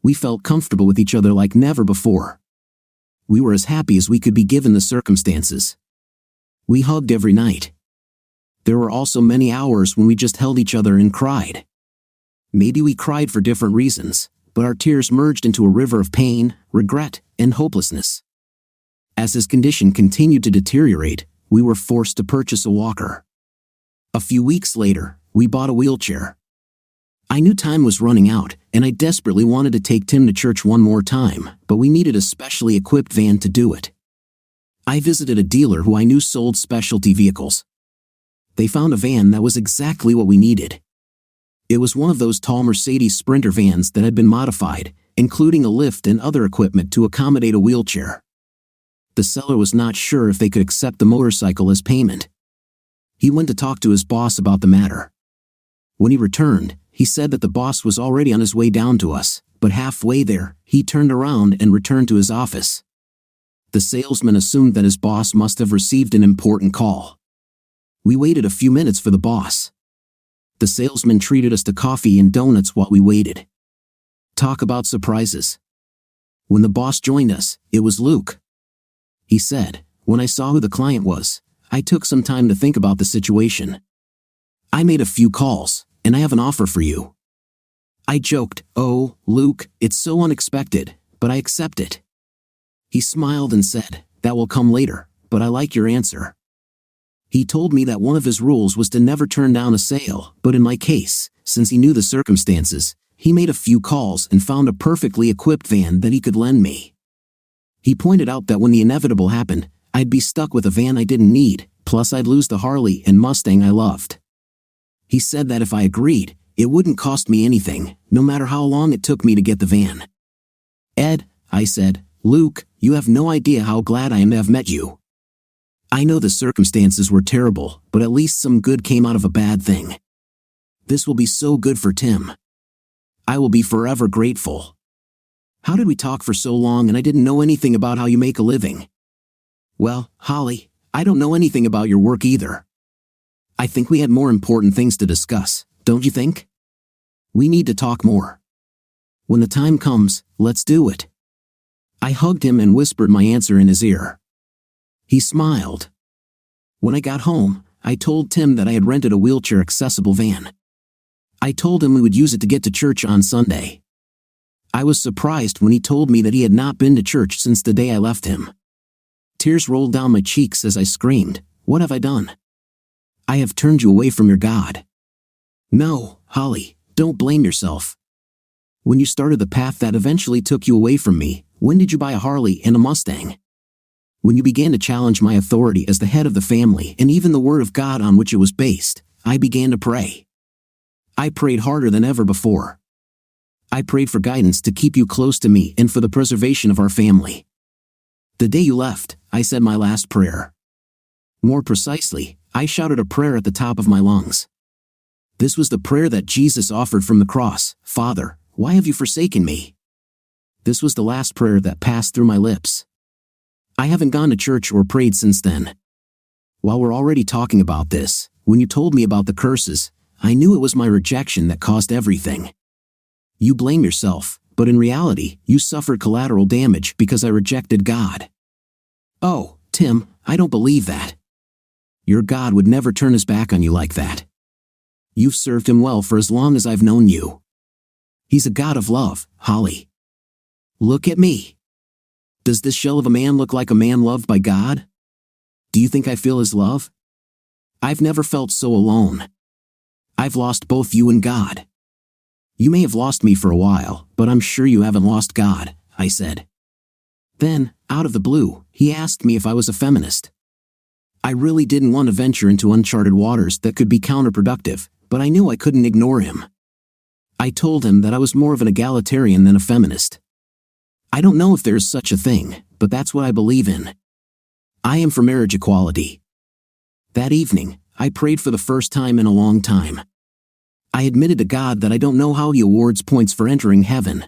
We felt comfortable with each other like never before. We were as happy as we could be given the circumstances. We hugged every night. There were also many hours when we just held each other and cried. Maybe we cried for different reasons, but our tears merged into a river of pain, regret, and hopelessness. As his condition continued to deteriorate, we were forced to purchase a walker. A few weeks later, we bought a wheelchair. I knew time was running out, and I desperately wanted to take Tim to church one more time, but we needed a specially equipped van to do it. I visited a dealer who I knew sold specialty vehicles. They found a van that was exactly what we needed. It was one of those tall Mercedes Sprinter vans that had been modified, including a lift and other equipment to accommodate a wheelchair. The seller was not sure if they could accept the motorcycle as payment. He went to talk to his boss about the matter. When he returned, he said that the boss was already on his way down to us, but halfway there, he turned around and returned to his office. The salesman assumed that his boss must have received an important call. We waited a few minutes for the boss. The salesman treated us to coffee and donuts while we waited. Talk about surprises. When the boss joined us, it was Luke. He said, "When I saw who the client was, I took some time to think about the situation. I made a few calls, and I have an offer for you." I joked, "Oh, Luke, it's so unexpected, but I accept it." He smiled and said, "That will come later, but I like your answer." He told me that one of his rules was to never turn down a sale, but in my case, since he knew the circumstances, he made a few calls and found a perfectly equipped van that he could lend me. He pointed out that when the inevitable happened, I'd be stuck with a van I didn't need, plus I'd lose the Harley and Mustang I loved. He said that if I agreed, it wouldn't cost me anything, no matter how long it took me to get the van. "Ed," I said, "Luke, you have no idea how glad I am to have met you. I know the circumstances were terrible, but at least some good came out of a bad thing. This will be so good for Tim. I will be forever grateful. How did we talk for so long and I didn't know anything about how you make a living?" "Well, Holly, I don't know anything about your work either. I think we had more important things to discuss, don't you think? We need to talk more. When the time comes, let's do it." I hugged him and whispered my answer in his ear. He smiled. When I got home, I told Tim that I had rented a wheelchair-accessible van. I told him we would use it to get to church on Sunday. I was surprised when he told me that he had not been to church since the day I left him. Tears rolled down my cheeks as I screamed, "What have I done? I have turned you away from your God." "No, Holly, don't blame yourself. When you started the path that eventually took you away from me, when did you buy a Harley and a Mustang? When you began to challenge my authority as the head of the family and even the word of God on which it was based, I began to pray. I prayed harder than ever before. I prayed for guidance to keep you close to me and for the preservation of our family. The day you left, I said my last prayer. More precisely, I shouted a prayer at the top of my lungs. This was the prayer that Jesus offered from the cross: "Father, why have you forsaken me?" This was the last prayer that passed through my lips. I haven't gone to church or prayed since then. While we're already talking about this, when you told me about the curses, I knew it was my rejection that caused everything. You blame yourself, but in reality, you suffered collateral damage because I rejected God. "Oh, Tim, I don't believe that. Your God would never turn his back on you like that. You've served him well for as long as I've known you. He's a God of love, Holly. Look at me. Does this shell of a man look like a man loved by God? Do you think I feel his love? I've never felt so alone. I've lost both you and God. You may have lost me for a while, but I'm sure you haven't lost God," I said. Then, out of the blue, he asked me if I was a feminist. I really didn't want to venture into uncharted waters that could be counterproductive, but I knew I couldn't ignore him. I told him that I was more of an egalitarian than a feminist. I don't know if there's such a thing, but that's what I believe in. I am for marriage equality. That evening, I prayed for the first time in a long time. I admitted to God that I don't know how he awards points for entering heaven.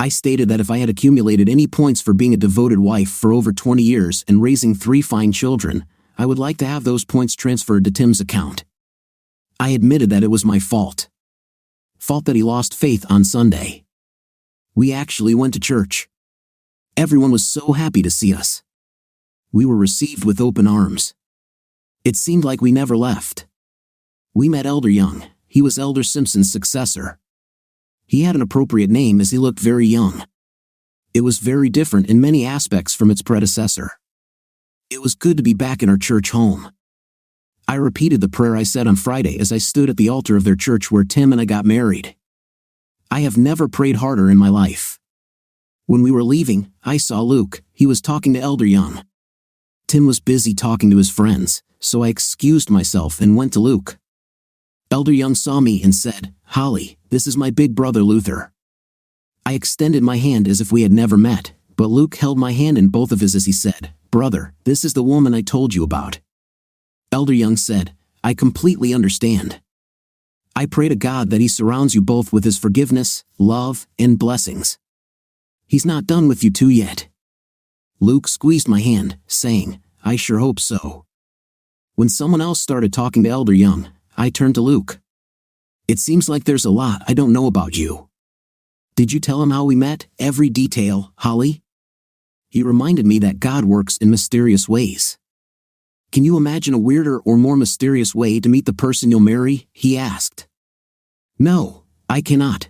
I stated that if I had accumulated any points for being a devoted wife for over 20 years and raising 3 fine children, I would like to have those points transferred to Tim's account. I admitted that it was my fault. Fault that he lost faith on Sunday. We actually went to church. Everyone was so happy to see us. We were received with open arms. It seemed like we never left. We met Elder Young. He was Elder Simpson's successor. He had an appropriate name as he looked very young. It was very different in many aspects from its predecessor. It was good to be back in our church home. I repeated the prayer I said on Friday as I stood at the altar of their church where Tim and I got married. I have never prayed harder in my life. When we were leaving, I saw Luke. He was talking to Elder Young. Tim was busy talking to his friends, so I excused myself and went to Luke. Elder Young saw me and said, "Holly, this is my big brother Luther." I extended my hand as if we had never met, but Luke held my hand in both of his as he said, "Brother, this is the woman I told you about." Elder Young said, "I completely understand. I pray to God that he surrounds you both with his forgiveness, love, and blessings. He's not done with you two yet." Luke squeezed my hand, saying, "I sure hope so." When someone else started talking to Elder Young, I turned to Luke. It seems like there's a lot I don't know about you. Did you tell him how we met? Every detail, Holly? He reminded me that God works in mysterious ways. Can you imagine a weirder or more mysterious way to meet the person you'll marry? He asked. No, I cannot.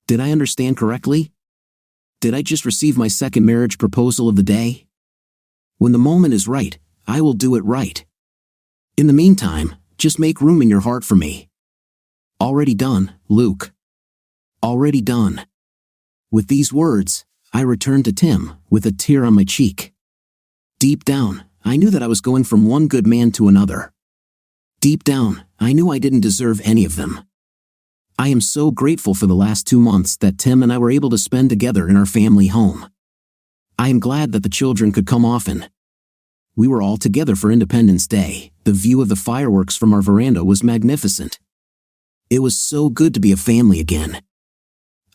Did I understand correctly? Did I just receive my second marriage proposal of the day? When the moment is right, I will do it right. In the meantime, just make room in your heart for me. Already done, Luke. Already done. With these words, I returned to Tim, with a tear on my cheek. Deep down, I knew that I was going from one good man to another. Deep down, I knew I didn't deserve any of them. I am so grateful for the last 2 months that Tim and I were able to spend together in our family home. I am glad that the children could come often. We were all together for Independence Day. The view of the fireworks from our veranda was magnificent. It was so good to be a family again.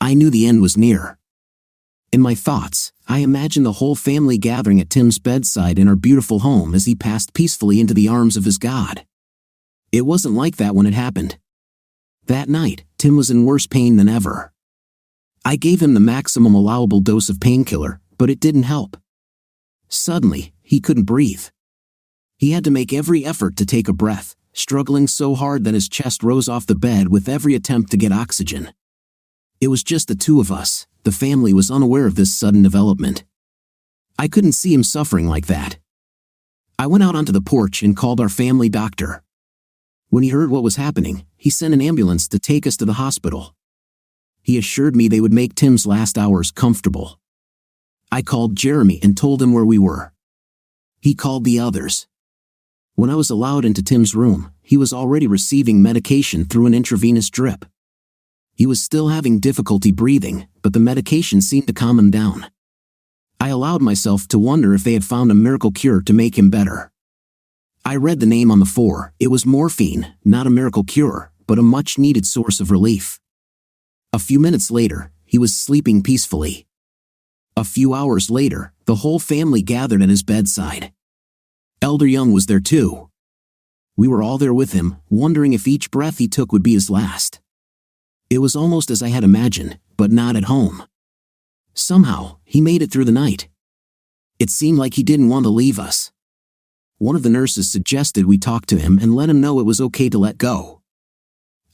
I knew the end was near. In my thoughts, I imagined the whole family gathering at Tim's bedside in our beautiful home as he passed peacefully into the arms of his God. It wasn't like that when it happened. That night, Tim was in worse pain than ever. I gave him the maximum allowable dose of painkiller, but it didn't help. Suddenly, he couldn't breathe. He had to make every effort to take a breath, struggling so hard that his chest rose off the bed with every attempt to get oxygen. It was just the two of us. The family was unaware of this sudden development. I couldn't see him suffering like that. I went out onto the porch and called our family doctor. When he heard what was happening, he sent an ambulance to take us to the hospital. He assured me they would make Tim's last hours comfortable. I called Jeremy and told him where we were. He called the others. When I was allowed into Tim's room, he was already receiving medication through an intravenous drip. He was still having difficulty breathing, but the medication seemed to calm him down. I allowed myself to wonder if they had found a miracle cure to make him better. I read the name on the floor. It was morphine, not a miracle cure, but a much-needed source of relief. A few minutes later, he was sleeping peacefully. A few hours later, the whole family gathered at his bedside. Elder Young was there too. We were all there with him, wondering if each breath he took would be his last. It was almost as I had imagined, but not at home. Somehow, he made it through the night. It seemed like he didn't want to leave us. One of the nurses suggested we talk to him and let him know it was okay to let go.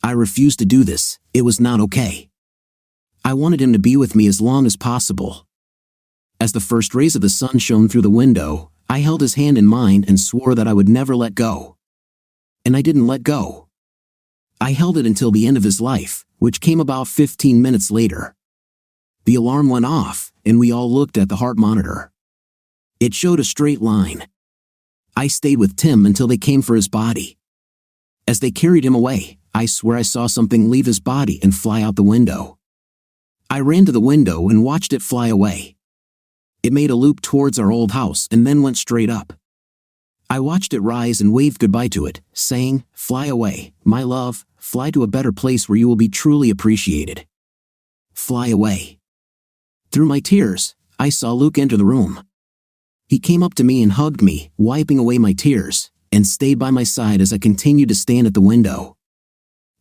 I refused to do this. It was not okay. I wanted him to be with me as long as possible. As the first rays of the sun shone through the window, I held his hand in mine and swore that I would never let go. And I didn't let go. I held it until the end of his life, which came about 15 minutes later. The alarm went off, and we all looked at the heart monitor. It showed a straight line. I stayed with Tim until they came for his body. As they carried him away, I swear I saw something leave his body and fly out the window. I ran to the window and watched it fly away. It made a loop towards our old house and then went straight up. I watched it rise and waved goodbye to it, saying, "Fly away, my love, fly to a better place where you will be truly appreciated. Fly away." Through my tears, I saw Luke enter the room. He came up to me and hugged me, wiping away my tears, and stayed by my side as I continued to stand at the window.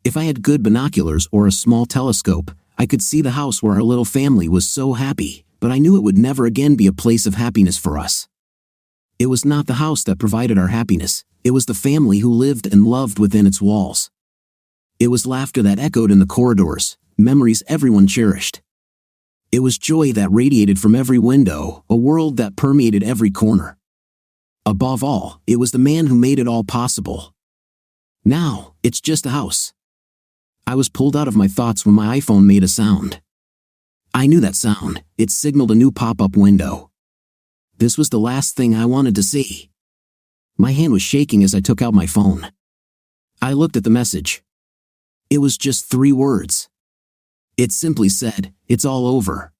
If I had good binoculars or a small telescope, I could see the house where our little family was so happy, but I knew it would never again be a place of happiness for us. It was not the house that provided our happiness, it was the family who lived and loved within its walls. It was laughter that echoed in the corridors, memories everyone cherished. It was joy that radiated from every window, a world that permeated every corner. Above all, it was the man who made it all possible. Now, it's just a house. I was pulled out of my thoughts when my iPhone made a sound. I knew that sound. It signaled a new pop-up window. This was the last thing I wanted to see. My hand was shaking as I took out my phone. I looked at the message. It was just 3 words. It simply said, "It's all over."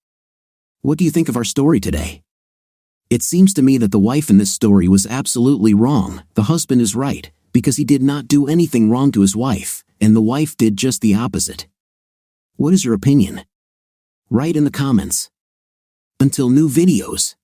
What do you think of our story today? It seems to me that the wife in this story was absolutely wrong. The husband is right, because he did not do anything wrong to his wife, and the wife did just the opposite. What is your opinion? Write in the comments. Until new videos.